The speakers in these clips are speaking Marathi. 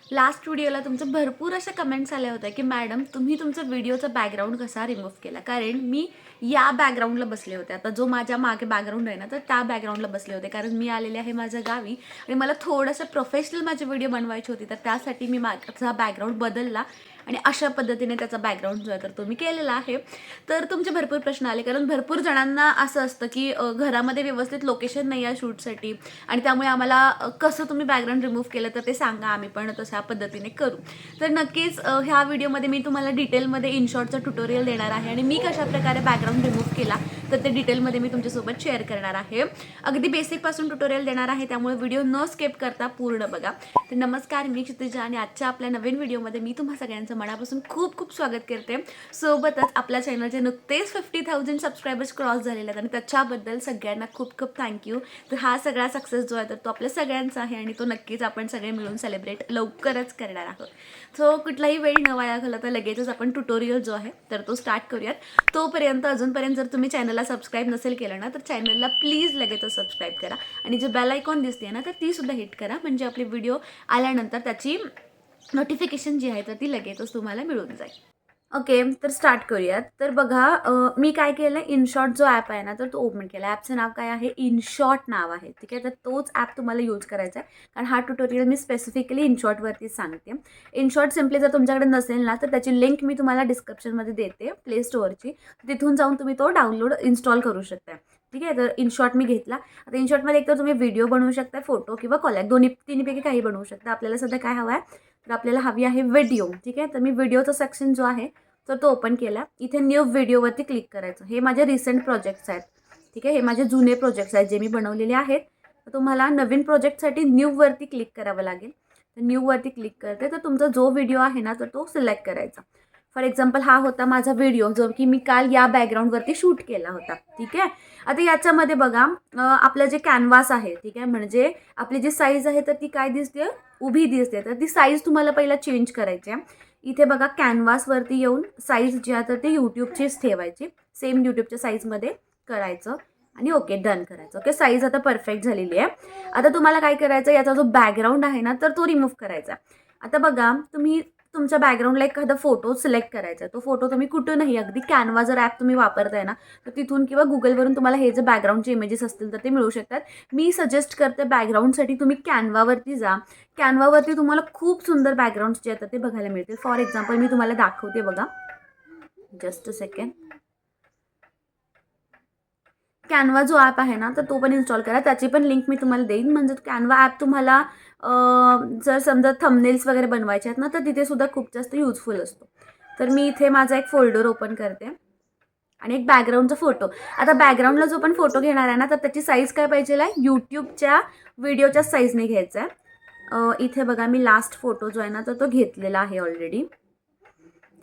लास्ट व्हिडिओला तुमचं भरपूर अशा कमेंट्स आल्या होत्या की मॅडम तुम्ही तुमचं व्हिडिओचा बॅकग्राऊंड कसा रिमूव्ह केला, कारण मी या बॅकग्राऊंडला बसले होते. आता जो माझ्या मागे बॅकग्राऊंड आहे ना, तर त्या बॅकग्राऊंडला बसले होते, कारण मी आलेले आहे माझ्या गावी आणि मला थोडंसं प्रोफेशनल माझी व्हिडिओ बनवायची होती. तर त्यासाठी मी माझा बॅकग्राऊंड बदलला आणि अशा पद्धतीने त्याचा बॅकग्राऊंड जो आहे तर तो मी केलेला आहे. तर तुमचे भरपूर प्रश्न आले, कारण भरपूर जणांना असं असतं की घरामध्ये व्यवस्थित लोकेशन नाही आहे शूटसाठी आणि त्यामुळे आम्हाला कसं तुम्ही बॅकग्राऊंड रिमूव्ह केलं तर ते सांगा, आम्ही पण तशा पद्धतीने करू. तर नक्कीच ह्या व्हिडिओमध्ये मी तुम्हाला डिटेलमध्ये इनशॉटचं ट्युटोरियल देणार आहे आणि मी कशाप्रकारे बॅकग्राऊंड रिमूव्ह केला तर ते डिटेलमध्ये मी तुमच्यासोबत शेअर करणार आहे. अगदी बेसिकपासून ट्युटोरियल देणार आहे, त्यामुळे व्हिडिओ न स्किप करता पूर्ण बघा. तर नमस्कार, मी क्षितिजा आणि आजच्या आपल्या नवीन व्हिडिओमध्ये मी तुम्हा सगळ्यांचं मनापासून खूप खूप स्वागत करते. सोबतच आपल्या चॅनलचे नुकतेच 50,000 सबस्क्रायबर्स क्रॉस झालेले आहेत आणि त्याच्याबद्दल सगळ्यांना खूप खूप थँक्यू. तर हा सगळा सक्सेस जो आहे तर तो आपल्या सगळ्यांचा आहे आणि तो नक्कीच आपण सगळे मिळून सेलिब्रेट लवकरच करणार आहोत. सो कुठलाही वेळ न वाया घालवता लगेचच आपण ट्युटोरियल जो आहे तर तो स्टार्ट करूयात. तोपर्यंत अजूनपर्यंत जर तुम्ही चॅनलला सबस्क्राईब नसेल केलं ना, तर चॅनलला प्लीज लगेचच सबस्क्राईब करा आणि जे बेल आयकॉन दिसते ना, तर ती सुद्धा हिट करा, म्हणजे आपले व्हिडिओ आल्यानंतर त्याची नोटिफिकेशन जी आहे तर ती लगेचच तुम्हाला मिळून जाईल. ओके, तर स्टार्ट करूयात. तर बघा, मी काय केलं, इनशॉट जो ॲप आहे ना, तर तो ओपन केला. ॲपचं नाव काय आहे, इनशॉट नाव आहे. ठीक आहे, तर तोच ॲप तुम्हाला यूज करायचा आहे, कारण हा ट्युटोरियल मी स्पेसिफिकली इनशॉटवरती सांगते. इनशॉट सिम्पली जर तुमच्याकडे नसेल ना, तर त्याची लिंक मी तुम्हाला डिस्क्रिप्शनमध्ये देते प्ले स्टोअरची. तिथून जाऊन तुम्ही तो डाउनलोड इन्स्टॉल करू शकता. ठीक आहे, तर इनशॉट मी घेतला. आता इनशॉटमध्ये एक तर तुम्ही व्हिडिओ बनवू शकता, फोटो किंवा कॉलॅक, दोन्ही तिन्हीपैकी काही बनवू शकता. आपल्याला सध्या काय हवं आहे, तर आपल्याला हवी आहे व्हिडिओ. ठीक आहे, तर मी व्हिडिओचा सेक्शन जो आहे तर तो ओपन केला. इथे न्यू व्हिडिओवरती क्लिक करायचं. हे माझे रिसेंट प्रोजेक्ट्स आहेत. ठीक आहे, हे माझे जुने प्रोजेक्ट्स आहेत जे मी बनवलेले आहेत. तर तुम्हाला नवीन प्रोजेक्टसाठी न्यूवरती क्लिक करावं लागेल. तर न्यूवरती क्लिक करते, तर तुमचा जो व्हिडिओ आहे ना, तर तो सिलेक्ट करायचा. फॉर एक्झाम्पल हा होता माझा व्हिडिओ जो की मी काल या बॅकग्राऊंडवरती शूट केला होता. ठीक आहे, आता याच्यामध्ये बघा, आपलं जे कॅनव्हास आहे, ठीक आहे, म्हणजे आपली जी साईज आहे तर ती काय दिसते, उभी दिसते. तर ती साईज तुम्हाला पहिला चेंज करायची आहे. इथे बघा, कॅनव्हासवरती येऊन साईज जी आहे तर ती यूट्यूबचीच ठेवायची, सेम यूट्यूबच्या साईजमध्ये करायचं आणि ओके डन करायचं. ओके, साईज आता परफेक्ट झालेली आहे. आता तुम्हाला काय करायचं, याचा जो बॅकग्राऊंड आहे ना, तर तो रिमूव्ह करायचा. आता बघा, तुम्ही तुमच्या बॅकग्राऊंडला एखादा फोटो सिलेक्ट करायचा. तो फोटो तुम्ही कुठूनही, अगदी कॅनव्हा जर ॲप तुम्ही वापरताय ना, तर तिथून किंवा गुगलवरून तुम्हाला हे जे बॅकग्राऊंडचे इमेजेस असतील तर ते मिळू शकतात. मी सजेस्ट करते बॅकग्राऊंडसाठी तुम्ही कॅनव्हावरती जा. कॅनव्हावरती तुम्हाला खूप सुंदर बॅकग्राऊंड्स जे आहेत ते बघायला मिळतील. फॉर एक्झाम्पल मी तुम्हाला दाखवते बघा, जस्ट अ सेकंड. कॅनव्हा जो ॲप आहे ना, तर तो पण इन्स्टॉल करा. त्याची पण लिंक मी तुम्हाला देईन. म्हणजे कॅनव्हा ॲप तुम्हाला जर समजा थंबनेल्स वगैरे बनवायचे आहेत ना, तर तिथे सुद्धा खूप जास्त युजफुल असतो. तर मी इथे माझा एक फोल्डर ओपन करते आणि एक बॅकग्राऊंडचा फोटो. आता बॅकग्राऊंडला जो पण फोटो घेणार आहे ना, तर त्याची साईज काय पाहिजे आहे, यूट्यूबच्या व्हिडिओच्या साईजने घ्यायचा आहे. इथे बघा, मी लास्ट फोटो जो आहे ना, तर तो घेतलेला आहे ऑलरेडी.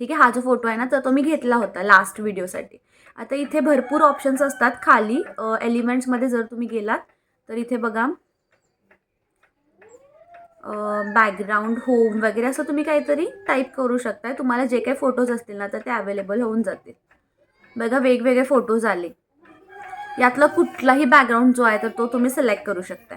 ठीक आहे, हा जो फोटो आहे ना, तर तो मी घेतला होता लास्ट व्हिडिओसाठी. आता इथे भरपूर ऑप्शन्स असतात खाली, एलिमेंट्समध्ये जर तुम्ही गेलात तर इथे बघा, बॅकग्राऊंड, होम वगैरे असं तुम्ही काहीतरी टाईप करू शकताय. तुम्हाला जे काही फोटोज असतील ना, तर ते अवेलेबल होऊन जातील. बघा, वेगवेगळे फोटोज आले. यातला कुठलाही बॅकग्राऊंड जो आहे तर तो तुम्ही सिलेक्ट करू शकता.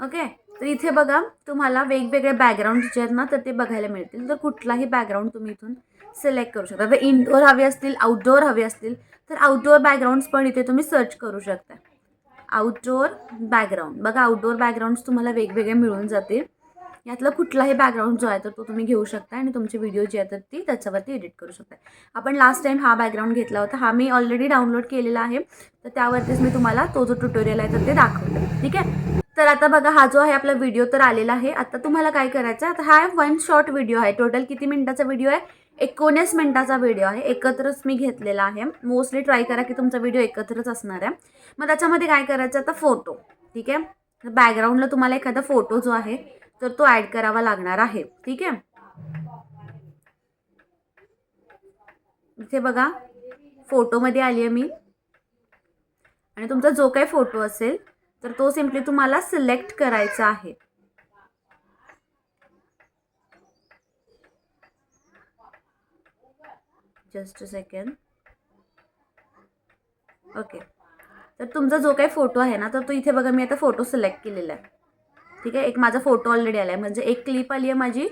ओके, तर इथे बघा, तुम्हाला वेगवेगळे बॅकग्राऊंड जे आहेत ना, तर ते बघायला मिळतील. तर कुठलाही बॅकग्राऊंड तुम्ही इथून सिलेक्ट करू शकता. तर इनडोअर हवे असतील, आउटडोअर हवे असतील, तर आउटडोअर बॅकग्राऊंड्स पण इथे तुम्ही सर्च करू शकता. आउटडोअर बॅकग्राऊंड बघा, आउटडोअर बॅकग्राऊंड्स तुम्हाला वेगवेगळे मिळून जातील. यातला कुठलाही बॅकग्राऊंड जो आहे तर तो तुम्ही घेऊ शकता आणि तुमची व्हिडिओ जी आहे तर ती त्याच्यावरती एडिट करू शकता. आपण लास्ट टाइम हा बॅकग्राऊंड घेतला होता, हा मी ऑलरेडी डाउनलोड केलेला आहे. तर त्यावरतीच मी तुम्हाला तो जो ट्युटोरियल आहे तर ते दाखवते. ठीक आहे, तर आता बघा, हा जो आहे आपला व्हिडिओ तर आलेला आहे. आता तुम्हाला काय करायचं, आता हा वन शॉर्ट व्हिडिओ आहे. टोटल किती मिनिटाचा व्हिडिओ आहे, 19 मिनिटाचा व्हिडिओ आहे. एकत्रच मी घेतलेला आहे. मोस्टली ट्राय करा की तुमचा व्हिडिओ एकत्रच असणार आहे. मग त्याच्यामध्ये काय करायचं, आता फोटो. ठीक आहे, बॅकग्राऊंडला तुम्हाला एखादा फोटो जो आहे तर तो ॲड करावा लागणार आहे. ठीक आहे, इथे बघा, फोटोमध्ये आली आहे मी आणि तुमचा जो काही फोटो असेल तर तो सिम्पली तुम्हाला सिलेक्ट करायचा आहे. Just a second. ओके, तर तुमचा जो काही फोटो आहे ना, तर तो इथे बघा, मी आता फोटो सिलेक्ट केलेला आहे. ठीक आहे, एक माझा फोटो ऑलरेडी आला आहे, म्हणजे एक क्लिप आली आहे माझी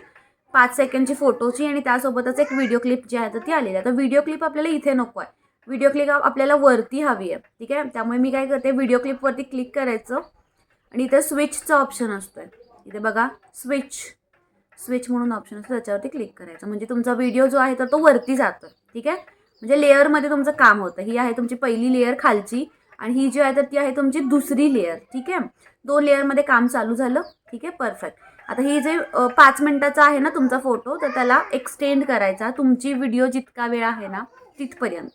5 सेकंडची फोटोची आणि त्यासोबतच एक व्हिडिओ क्लिप जी आहे तर ती आलेली आहे. तर व्हिडिओ क्लिप आपल्याला इथे नको आहे, व्हिडिओ क्लिप आपल्याला वरती हवी आहे. ठीक आहे, त्यामुळे मी काय करते, व्हिडिओ क्लिपवरती क्लिक करायचं आणि इथे स्विचचा ऑप्शन असतो आहे. इथे बघा स्विच म्हणून ऑप्शन असतो, त्याच्यावरती क्लिक करायचं म्हणजे तुमचा व्हिडिओ जो आहे तर तो वरती जातो. ठीक आहे, म्हणजे लेअरमध्ये तुमचं काम होतं. ही आहे तुमची पहिली लेअर खालची आणि ही जी आहे तर ती आहे तुमची दुसरी लेअर. ठीक आहे, 2 लेअरमध्ये काम चालू झालं. ठीक आहे, परफेक्ट. आता ही जे 5 मिनिटाचा आहे ना तुमचा फोटो, तर त्याला एक्सटेंड करायचा तुमची व्हिडिओ जितका वेळ आहे ना तिथपर्यंत.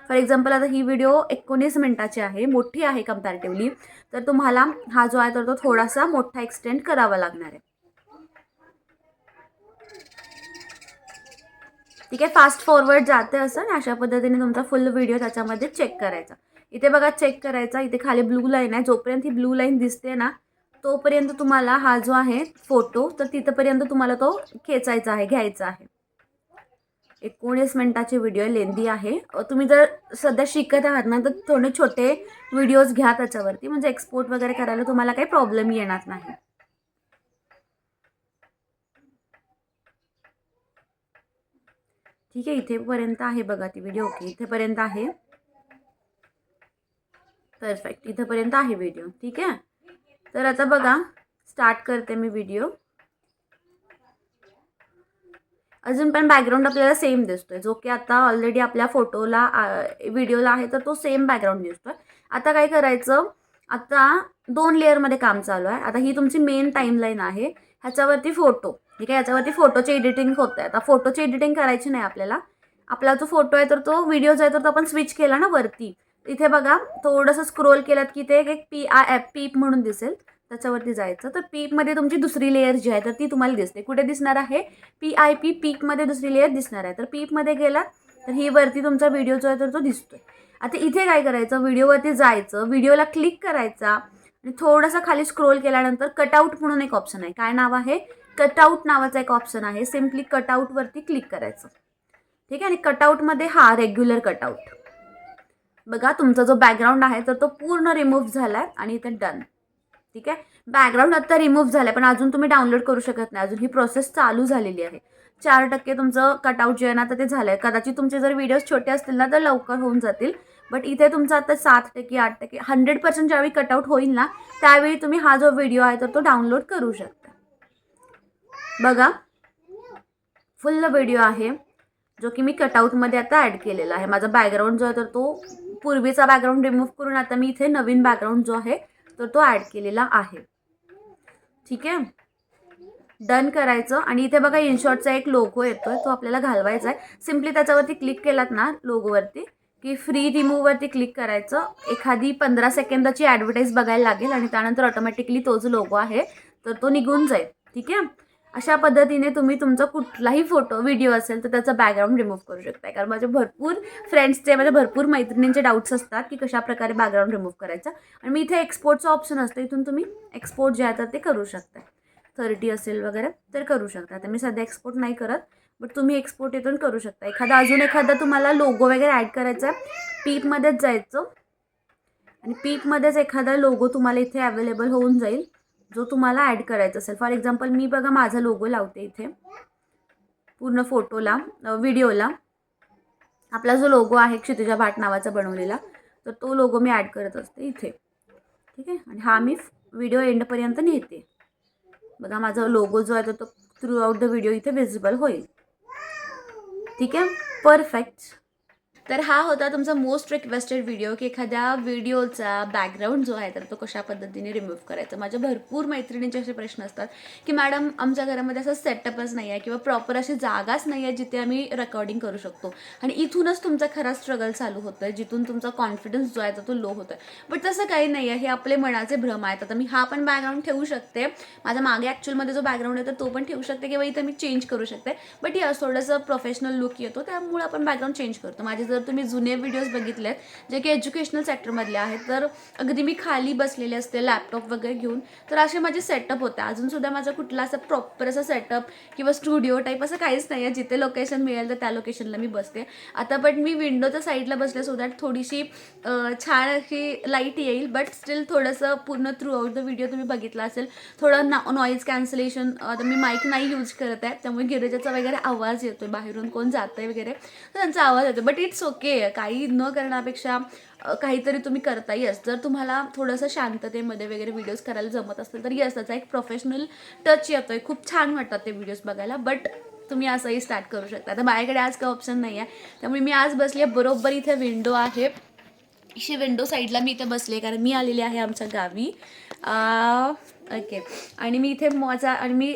फॉर एक्झाम्पल आता ही व्हिडिओ 19 मिनिटाची आहे, मोठी आहे कम्पॅरेटिव्हली, तर तुम्हाला हा जो आहे तर तो थोडासा मोठा एक्सटेंड करावा लागणार आहे. ठीक आहे, फास्ट फॉरवर्ड जाते असं आणि अशा पद्धतीने तुमचा फुल व्हिडिओ त्याच्यामध्ये चेक करायचा. इथे बघा चेक करायचा, इथे खाली ब्लू लाईन आहे, जोपर्यंत ही ब्लू लाईन दिसते ना तोपर्यंत तुम्हाला हा जो आहे फोटो तर तिथपर्यंत तुम्हाला तो खेचायचा आहे, घ्यायचा आहे. 19 मिनिटाची व्हिडिओ लेंदी आहे. तुम्ही जर सध्या शिकत आहात ना तर थोडे छोटे व्हिडिओज घ्या त्याच्यावरती, म्हणजे एक्सपोर्ट वगैरे करायला तुम्हाला काही प्रॉब्लेम येणार नाही. ठीक आहे, इथेपर्यंत आहे बघा ती व्हिडिओ. ओके, इथेपर्यंत आहे, परफेक्ट, इथेपर्यंत आहे व्हिडिओ. ठीक आहे, तर आता बघा स्टार्ट करते मी व्हिडिओ. अजून पण बॅकग्राऊंड आपल्याला सेम दिसतोय, जो की आता ऑलरेडी आपल्या फोटोला व्हिडिओला आहे तर तो सेम बॅकग्राऊंड दिसतोय. आता काय करायचं, आता 2 लेअरमध्ये काम चालू आहे. आता ही तुमची मेन टाईमलाईन आहे, ह्याच्यावरती फोटो. ठीक आहे, याच्यावरती फोटोची एडिटिंग होत आहे. आता फोटोची एडिटिंग करायची नाही आपल्याला. आपला जो फोटो आहे तर तो व्हिडिओ जो आहे तर तो आपण स्विच केला ना वरती, इथे बघा थोडंसं स्क्रोल केलात की ते एक पीप म्हणून दिसेल, त्याच्यावरती जायचं. तर पीपमध्ये तुमची दुसरी लेअर जी आहे तर ती तुम्हाला दिसते. कुठे दिसणार आहे, पीकमध्ये दुसरी लेअर दिसणार आहे. तर पीपमध्ये गेला तर ही वरती तुमचा व्हिडिओ जो आहे तर तो दिसतोय. आता इथे काय करायचं, व्हिडिओवरती जायचं, व्हिडिओला क्लिक करायचा आणि थोडासा खाली स्क्रोल केल्यानंतर कटआउट म्हणून एक ऑप्शन आहे. काय नाव आहे, कटआउट नावाचा एक ऑप्शन आहे. सिम्पली कटआउटवरती क्लिक करायचं. ठीक आहे, आणि कटआउटमध्ये हा रेग्युलर कटआउट बघा, तुमचा जो बॅकग्राऊंड आहे तर तो पूर्ण रिमूव्ह झाला आहे आणि इथे डन. ठीक आहे, बॅकग्राऊंड आता रिमूव्ह झालं आहे, पण अजून तुम्ही डाउनलोड करू शकत नाही, अजून ही प्रोसेस चालू झालेली आहे. 4% तुमचं कटआउट जे आहे ना तर ते झालं आहे. कदाचित तुमचे जर व्हिडिओज छोटे असतील ना तर लवकर होऊन जातील, बट इथे तुमचं आता 7%, 8%, 100% ज्यावेळी कटआउट होईल ना त्यावेळी तुम्ही हा जो व्हिडिओ आहे तर तो डाउनलोड करू शकता. बघा फुल व्हिडिओ आहे जो की मी कटआउटमध्ये आता ॲड केलेला आहे. माझा बॅकग्राऊंड जो आहे तर तो पूर्वीचा बॅकग्राऊंड रिमूव्ह करून आता मी इथे नवीन बॅकग्राऊंड जो आहे तर तो ॲड केलेला आहे. ठीक आहे, डन करायचं आणि इथे बघा इनशॉटचा एक लोगो येतोय, तो आपल्याला घालवायचा आहे. सिम्पली त्याच्यावरती क्लिक केलात ना लोगोवरती की फ्री रिमूव्हवरती क्लिक करायचं. एखादी 15 सेकंदाची ॲडव्हर्टाईज बघायला लागेल आणि त्यानंतर ऑटोमॅटिकली तो जो लोगो आहे तर तो निघून जाईल. ठीक आहे, अशा पद्धतीने तुम्ही तुमचा कुठलाही फोटो व्हिडिओ असेल तर त्याचा बॅकग्राऊंड रिमूव्ह करू शकता. कारण माझे भरपूर फ्रेंड्सचे, माझ्या भरपूर मैत्रिणींचे डाऊट्स असतात की कशा प्रकारे बॅकग्राऊंड रिमूव्ह करायचा. आणि मी इथे एक्सपोर्टचं ऑप्शन असतं, इथून तुम्ही एक्सपोर्ट जे आहे तर ते करू शकता. 30 असेल वगैरे तर करू शकता. आता मी सध्या एक्सपोर्ट नाही करत, बट तुम्ही एक्सपोर्ट इथून करू शकता. अजून एखादा तुम्हाला लोगो वगैरे ॲड करायचा आहे, पीकमध्येच जायचं आणि पीकमध्येच एखादा लोगो तुम्हाला इथे अवेलेबल होऊन जाईल जो तुम्हाला ॲड करायचा असेल. फॉर एक्झाम्पल मी बघा माझा लोगो लावते इथे पूर्ण फोटोला, व्हिडिओला. आपला जो लोगो आहे क्षितिजा भाट नावाचा बनवलेला, तर तो लोगो मी ॲड करत असते इथे. ठीक आहे, आणि हा मी व्हिडिओ एंडपर्यंत नेते. बघा माझा लोगो जो आहे तो थ्रू आउट द व्हिडिओ इथे विजिबल होईल. ठीक आहे, परफेक्ट. तर हा होता तुमचा मोस्ट रिक्वेस्टेड व्हिडिओ की एखाद्या व्हिडिओचा बॅकग्राऊंड जो आहे तर तो कशा पद्धतीने रिमूव्ह करायचा. माझ्या भरपूर मैत्रिणींचे असे प्रश्न असतात की मॅडम आमच्या घरामध्ये असं सेटअपच नाही आहे किंवा प्रॉपर अशी जागाच नाही आहे जिथे आम्ही रेकॉर्डिंग करू शकतो, आणि इथूनच तुमचा खरा स्ट्रगल चालू होतो आहे, जिथून तुमचा कॉन्फिडन्स जो आहे तो लो होतो आहे. बट तसं काही नाही आहे, हे आपले मनाचे भ्रम आहेत. आता मी हा पण बॅकग्राऊंड ठेवू शकते, माझ्या मागे ॲक्च्युअलमध्ये जो बॅकग्राऊंड आहे तर तो पण ठेवू शकते किंवा इथं मी चेंज करू शकते. बट या थोडंसं प्रोफेशनल लुक येतो त्यामुळे आपण बॅकग्राऊंड चेंज करतो. माझे जर तुम्ही जुने व्हिडिओज बघितलेत जे की एज्युकेशनल सेक्टरमधले आहेत, तर अगदी मी खाली बसलेले असते लॅपटॉप वगैरे घेऊन, तर असे माझे सेटअप होते. अजूनसुद्धा माझा कुठला असा प्रॉपर असा सेटअप किंवा स्टुडिओ टाईप असं काहीच नाही आहे. जिथे लोकेशन मिळेल तर त्या लोकेशनला मी बसते. आता बट मी विंडोच्या साईडला बसले सो दॅट थोडीशी छान अशी लाईट येईल, बट स्टील थोडंसं पूर्ण थ्रू आउट द व्हिडिओ तुम्ही बघितला असेल थोडं नॉईज कॅन्सलेशन. आता मी माईक नाही यूज करत आहे, त्यामुळे गिरिजाचा वगैरे आवाज येतोय, बाहेरून कोण जात आहे वगैरे तर त्यांचा आवाज येतो. बट इट्स ओके, काही न करण्यापेक्षा काहीतरी तुम्ही करता. येस, जर तुम्हाला थोडंसं शांततेमध्ये वगैरे व्हिडिओज करायला जमत असतील तर येस, त्याचा एक प्रोफेशनल टच येतोय, खूप छान वाटतात ते व्हिडिओज बघायला. बट तुम्ही असंही स्टार्ट करू शकता. आता माझ्याकडे आज काही ऑप्शन नाही आहे, त्यामुळे मी आज बसली आहे बरोबर इथे विंडो आहे, इशी विंडो साईडला मी इथे बसले कारण मी आलेली आहे आमच्या गावी. ओके, आणि मी इथे आणि मी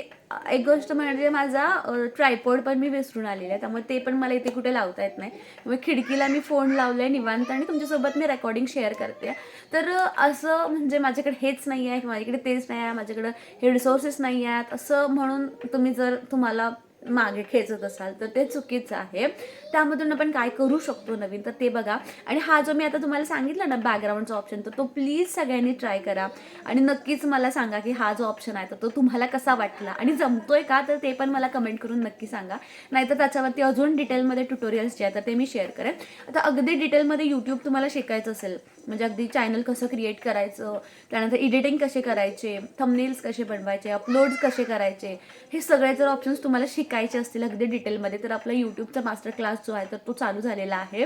एक गोष्ट म्हणजे माझा ट्रायपॉड पण मी विसरून आलेला आहे, त्यामुळे ते पण मला इथे कुठे लावता येत नाही. त्यामुळे खिडकीला मी फोन लावला आहे निवांत आणि तुमच्यासोबत मी रेकॉर्डिंग शेअर करते. तर असं म्हणजे माझ्याकडे हेच नाही आहे, माझ्याकडे तेच नाही आहे, माझ्याकडं हे रिसोर्सेस नाही आहेत असं म्हणून तुम्ही जर तुम्हाला मागे खेचत असाल तर ते चुकीचं आहे. त्यामधून आपण काय करू शकतो नवीन तर ते बघा. आणि हा जो मी आता तुम्हाला सांगितला ना बॅकग्राऊंडचा ऑप्शन, तर तो प्लीज सगळ्यांनी ट्राय करा आणि नक्कीच मला सांगा की हा जो ऑप्शन आहे तर तो तुम्हाला कसा वाटला आणि जमतोय का, तर ते पण मला कमेंट करून नक्की सांगा. नाहीतर त्याच्यावरती अजून डिटेलमध्ये ट्युटोरियल्स जे आहेत तर ते मी शेअर करेन. आता अगदी डिटेलमध्ये यूट्यूब तुम्हाला शिकायचं असेल, म्हणजे अगदी चॅनल कसं क्रिएट करायचं, त्यानंतर एडिटिंग कसे करायचे, थंबनेल्स कसे बनवायचे, अपलोड्स कसे करायचे, हे सगळे जर ऑप्शन्स तुम्हाला शिकायचे असतील अगदी डिटेलमध्ये तर आपला यूट्यूबचा मास्टर क्लास जो आहे तर तो चालू झालेला आहे.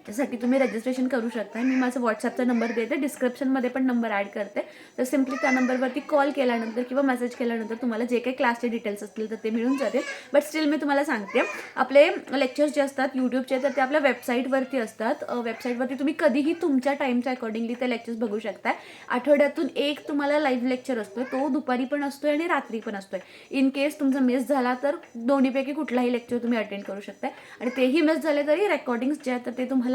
त्यासाठी तुम्ही रजिस्ट्रेशन करू शकता. मी माझा व्हॉट्सअपचा नंबर देते, डिस्क्रिप्शनमध्ये पण नंबर ॲड करते. तर सिम्पली त्या नंबरवरती कॉल केल्यानंतर किंवा मेसेज केल्यानंतर तुम्हाला जे काही क्लासचे डिटेल्स असतील तर ते मिळून जातील. बट स्टील मी तुम्हाला सांगते, आपले लेक्चर्स जे असतात यूट्यूबचे तर ते आपल्या वेबसाईटवरती असतात. वेबसाईटवरती तुम्ही कधीही तुमच्या टाईमच्या अकॉर्डिंगली ते लेक्चर्स बघू शकता. आठवड्यातून एक तुम्हाला लाईव्ह लेक्चर असतो, तो दुपारी पण असतोय आणि रात्री पण असतोय. इन केस तुमचा मिस झाला तर दोन्हीपैकी कुठलाही लेक्चर तुम्ही अटेंड करू शकता. आणि तेही मिस झाले तरी रेकॉर्डिंग्स जे आहेत तर ते तुम्हाला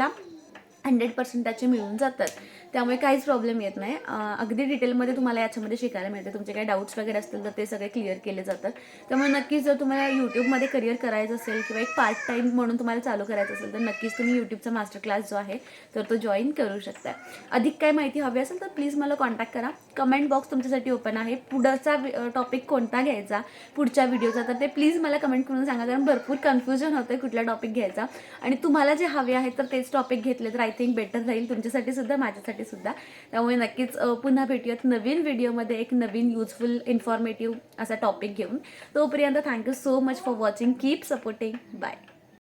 100% त्याचे मिळून जातात, त्यामुळे काहीच प्रॉब्लेम येत नाही. अगदी डिटेलमध्ये तुम्हाला याच्यामध्ये शिकायला मिळते. तुमचे काही डाऊट्स वगैरे असतील तर ते सगळे क्लिअर केले जातात. त्यामुळे नक्कीच जर तुम्हाला यूट्यूबमध्ये करिअर करायचं असेल किंवा एक पार्ट टाईम म्हणून तुम्हाला चालू करायचं असेल तर नक्कीच तुम्ही यूट्यूबचा मास्टर क्लास जो आहे तर तो जॉईन करू शकता. अधिक काय माहिती हवी असेल तर प्लीज मला कॉन्टॅक्ट करा. कमेंट बॉक्स तुमच्यासाठी ओपन आहे. पुढचा टॉपिक कोणता घ्यायचा पुढच्या व्हिडिओचा तर ते प्लीज मला कमेंट करून सांगा, कारण भरपूर कन्फ्युजन होतं कुठला टॉपिक घ्यायचा. आणि तुम्हाला जे हवे आहे तर तेच टॉपिक घेतले तर आय थिंक बेटर राहील तुमच्यासाठी सुद्धा माझ्यासाठी सुद्धा. त्यामुळे नक्कीच पुन्हा भेटूयात नवीन व्हिडिओमध्ये एक नवीन युजफुल इन्फॉर्मेटिव्ह असा टॉपिक घेऊन. तोपर्यंत thank you so much for watching. Keep supporting. Bye.